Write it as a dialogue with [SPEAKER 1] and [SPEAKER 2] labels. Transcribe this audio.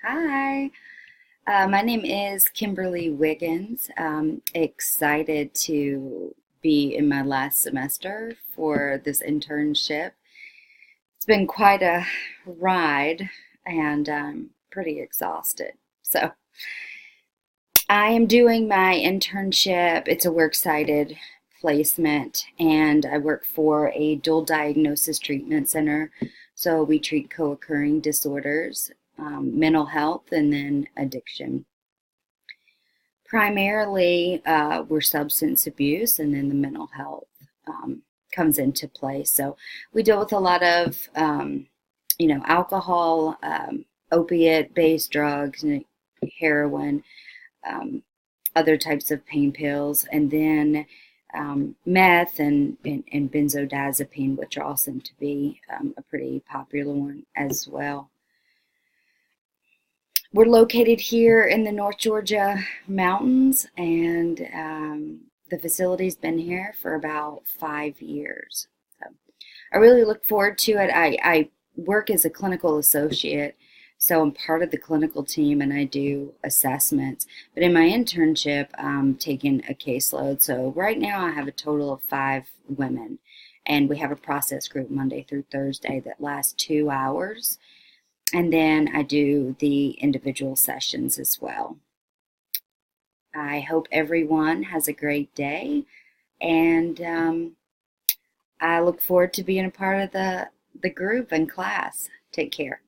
[SPEAKER 1] Hi, my name is Kimberly Wiggins. Excited to be in my last semester for this internship. It's been quite a ride and I'm pretty exhausted. So, I am doing my internship. It's a works cited placement, and I work for a dual diagnosis treatment center. So, we treat co occurring disorders, mental health, and then addiction. Primarily, we're substance abuse, and then the mental health comes into play. So we deal with a lot of, alcohol, opiate-based drugs, heroin, um, other types of pain pills, and then meth and benzodiazepine, which are all seem to be a pretty popular one as well. We're located here in the North Georgia mountains, and the facility's been here for about 5 years. So I really look forward to it. I work as a clinical associate, so I'm part of the clinical team and I do assessments. But in my internship, I'm taking a caseload. So right now I have a total of 5 women, and we have a process group Monday through Thursday that lasts 2 hours. And then I do the individual sessions as well. I hope everyone has a great day, and I look forward to being a part of the group and class. Take care.